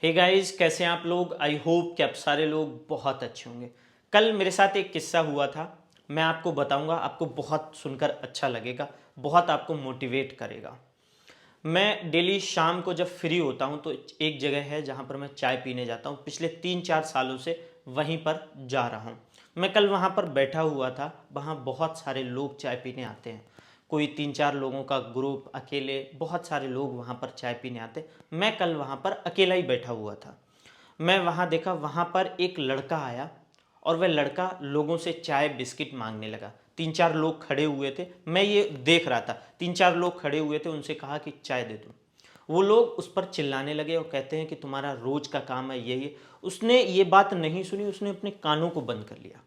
Hey guys, कैसे हैं आप लोग। आई होप कि आप सारे लोग बहुत अच्छे होंगे। कल मेरे साथ एक किस्सा हुआ था, मैं आपको बताऊंगा। आपको बहुत सुनकर अच्छा लगेगा, बहुत आपको मोटिवेट करेगा। मैं डेली शाम को जब फ्री होता हूं तो एक जगह है जहां पर मैं चाय पीने जाता हूं। पिछले 3-4 सालों से वहीं पर जा रहा हूं। मैं कल वहां पर बैठा हुआ था, वहां बहुत सारे लोग चाय पीने आते हैं। कोई 3-4 लोगों का ग्रुप, अकेले बहुत सारे लोग वहां पर चाय पीने आते। मैं कल वहां पर अकेला ही बैठा हुआ था। मैं वहां देखा, वहां पर एक लड़का आया और वह लड़का लोगों से चाय बिस्किट मांगने लगा। 3-4 लोग खड़े हुए थे, मैं ये देख रहा था। 3-4 लोग खड़े हुए थे, उनसे कहा कि चाय दे दो। वो लोग उस पर चिल्लाने लगे और कहते हैं कि तुम्हारा रोज का काम है यही है। उसने ये बात नहीं सुनी, उसने अपने कानों को बंद कर लिया।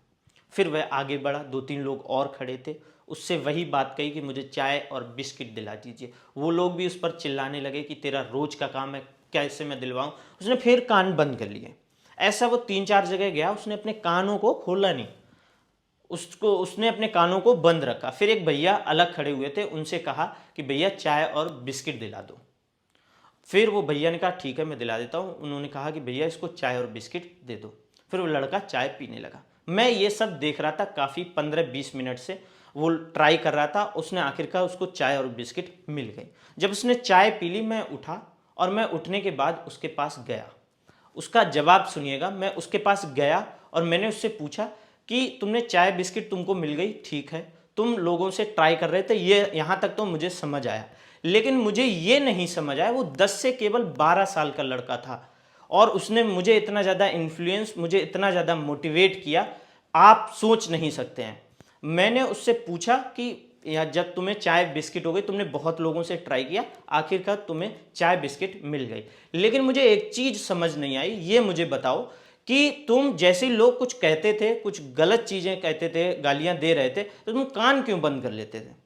फिर वह आगे बढ़ा, 2-3 लोग और खड़े थे, उससे वही बात कही कि मुझे चाय और बिस्किट दिला दीजिए। वो लोग भी उस पर चिल्लाने लगे कि तेरा रोज का काम है, कैसे मैं दिलवाऊं। उसने फिर कान बंद कर लिए। ऐसा वो 3-4 जगह गया, उसने अपने कानों को खोला नहीं, उसने अपने कानों को बंद रखा। फिर एक भैया अलग खड़े हुए थे, उनसे कहा कि भैया चाय और बिस्किट दिला दो। फिर वो भैया ने कहा ठीक है मैं दिला देता हूँ। उन्होंने कहा कि भैया इसको चाय और बिस्किट दे दो। फिर वो लड़का चाय पीने लगा। मैं ये सब देख रहा था काफ़ी 15-20 मिनट से। वो ट्राई कर रहा था, उसने आखिरकार उसको चाय और बिस्किट मिल गई। जब उसने चाय पी ली, मैं उठा और मैं उठने के बाद उसके पास गया। उसका जवाब सुनिएगा। मैं उसके पास गया और मैंने उससे पूछा कि तुमने चाय बिस्किट तुमको मिल गई, ठीक है, तुम लोगों से ट्राई कर रहे थे, ये यहाँ तक तो मुझे समझ आया। लेकिन मुझे ये नहीं समझ आया, वो 10 से केवल 12 साल का लड़का था और उसने मुझे इतना ज़्यादा इन्फ्लुएंस, मुझे इतना ज़्यादा मोटिवेट किया, आप सोच नहीं सकते हैं। मैंने उससे पूछा कि या जब तुम्हें चाय बिस्किट हो गई, तुमने बहुत लोगों से ट्राई किया, आखिरकार तुम्हें चाय बिस्किट मिल गई, लेकिन मुझे एक चीज़ समझ नहीं आई। ये मुझे बताओ कि तुम जैसे लोग कुछ कहते थे, कुछ गलत चीज़ें कहते थे, गालियां दे रहे थे, तो तुम कान क्यों बंद कर लेते थे।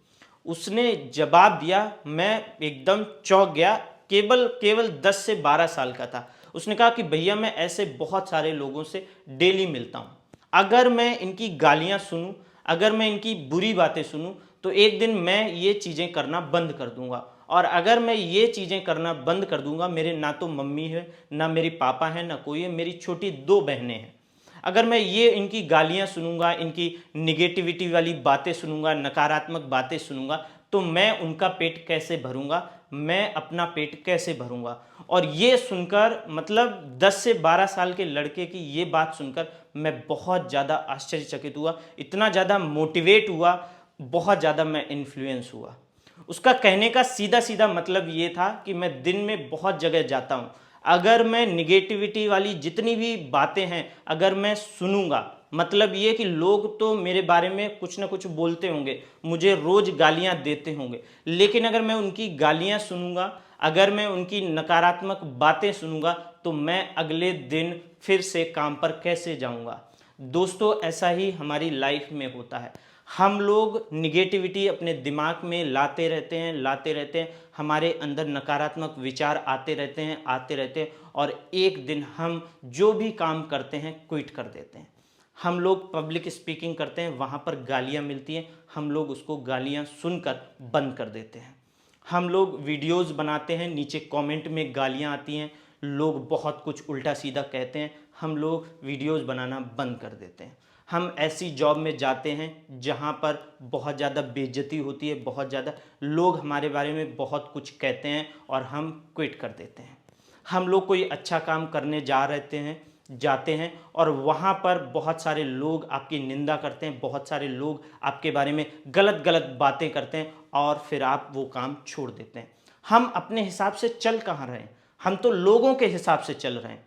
उसने जवाब दिया, मैं एकदम चौंक गया। केवल केवल 10 से 12 साल का था। उसने कहा कि भैया मैं ऐसे बहुत सारे लोगों से डेली मिलता हूँ, अगर मैं इनकी गालियाँ सुनूं, अगर मैं इनकी बुरी बातें सुनूं, तो एक दिन मैं ये चीज़ें करना बंद कर दूंगा। और अगर मैं ये चीज़ें करना बंद कर दूंगा, मेरे ना तो मम्मी है, ना मेरी पापा है, ना कोई है, मेरी छोटी 2 बहनें हैं। अगर मैं ये इनकी गालियां सुनूंगा, इनकी निगेटिविटी वाली बातें सुनूंगा, नकारात्मक बातें सुनूंगा, तो मैं उनका पेट कैसे भरूंगा, मैं अपना पेट कैसे भरूंगा। और ये सुनकर, मतलब 10 से 12 साल के लड़के की ये बात सुनकर मैं बहुत ज़्यादा आश्चर्यचकित हुआ, इतना ज़्यादा मोटिवेट हुआ, बहुत ज़्यादा मैं इन्फ्लुएंस हुआ। उसका कहने का सीधा सीधा मतलब ये था कि मैं दिन में बहुत जगह जाता हूँ, अगर मैं निगेटिविटी वाली जितनी भी बातें हैं अगर मैं सुनूंगा, मतलब ये कि लोग तो मेरे बारे में कुछ ना कुछ बोलते होंगे, मुझे रोज गालियां देते होंगे, लेकिन अगर मैं उनकी गालियां सुनूंगा, अगर मैं उनकी नकारात्मक बातें सुनूंगा, तो मैं अगले दिन फिर से काम पर कैसे जाऊंगा। दोस्तों, ऐसा ही हमारी लाइफ में होता है। हम लोग निगेटिविटी अपने दिमाग में लाते रहते हैं, लाते रहते हैं, हमारे अंदर नकारात्मक विचार आते रहते हैं, आते रहते हैं, और एक दिन हम जो भी काम करते हैं क्विट कर देते हैं। हम लोग पब्लिक स्पीकिंग करते हैं, वहाँ पर गालियाँ मिलती हैं, हम लोग उसको गालियाँ सुनकर बंद कर देते हैं। हम लोग वीडियोस बनाते हैं, नीचे कमेंट में गालियाँ आती हैं, लोग बहुत कुछ उल्टा सीधा कहते हैं, हम लोग वीडियोस बनाना बंद कर देते हैं। हम ऐसी जॉब में जाते हैं जहाँ पर बहुत ज़्यादा बेइज्जती होती है, बहुत ज़्यादा लोग हमारे बारे में बहुत कुछ कहते हैं और हम क्विट कर देते हैं। हम लोग कोई अच्छा काम करने जाते हैं और वहाँ पर बहुत सारे लोग आपकी निंदा करते हैं, बहुत सारे लोग आपके बारे में गलत गलत बातें करते हैं और फिर आप वो काम छोड़ देते हैं। हम अपने हिसाब से चल कहाँ रहे हैं, हम तो लोगों के हिसाब से चल रहे हैं।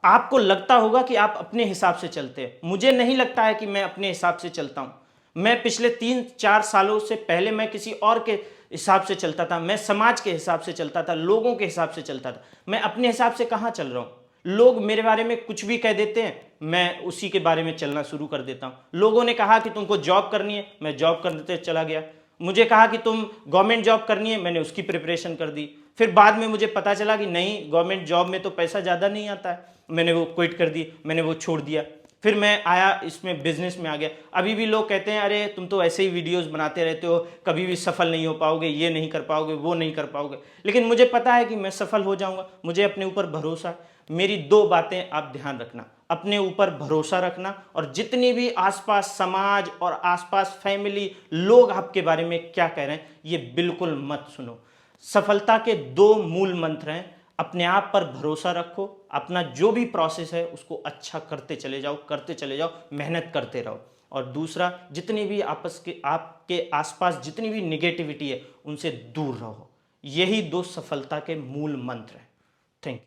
आपको लगता होगा कि आप अपने हिसाब से चलते हैं, मुझे नहीं लगता है कि मैं अपने हिसाब से चलता हूं। मैं पिछले 3-4 सालों से पहले मैं किसी और के हिसाब से चलता था, मैं समाज के हिसाब से चलता था, लोगों के हिसाब से चलता था। मैं अपने हिसाब से कहां चल रहा हूं। लोग मेरे बारे में कुछ भी कह देते हैं, मैं उसी के बारे में चलना शुरू कर देता हूं। लोगों ने कहा कि तुमको जॉब करनी है, मैं जॉब करते चला गया। मुझे कहा कि तुम गवर्नमेंट जॉब करनी है, मैंने उसकी प्रिपरेशन कर दी। फिर बाद में मुझे पता चला कि नहीं, गवर्नमेंट जॉब में तो पैसा ज़्यादा नहीं आता है, मैंने वो क्विट कर दी, मैंने वो छोड़ दिया। फिर मैं आया इसमें बिजनेस में आ गया। अभी भी लोग कहते हैं अरे तुम तो ऐसे ही वीडियोस बनाते रहते हो, कभी भी सफल नहीं हो पाओगे, ये नहीं कर पाओगे, वो नहीं कर पाओगे। लेकिन मुझे पता है कि मैं सफल हो जाऊंगा, मुझे अपने ऊपर भरोसा है। मेरी दो बातें आप ध्यान रखना, अपने ऊपर भरोसा रखना, और जितनी भी आसपास समाज और आसपास फैमिली लोग आपके बारे में क्या कह रहे हैं ये बिल्कुल मत सुनो। सफलता के दो मूल मंत्र हैं, अपने आप पर भरोसा रखो, अपना जो भी प्रोसेस है उसको अच्छा करते चले जाओ, मेहनत करते रहो। और दूसरा, जितनी भी आपस के आपके आसपास जितनी भी निगेटिविटी है उनसे दूर रहो। यही दो सफलता के मूल मंत्र हैं। Thank you.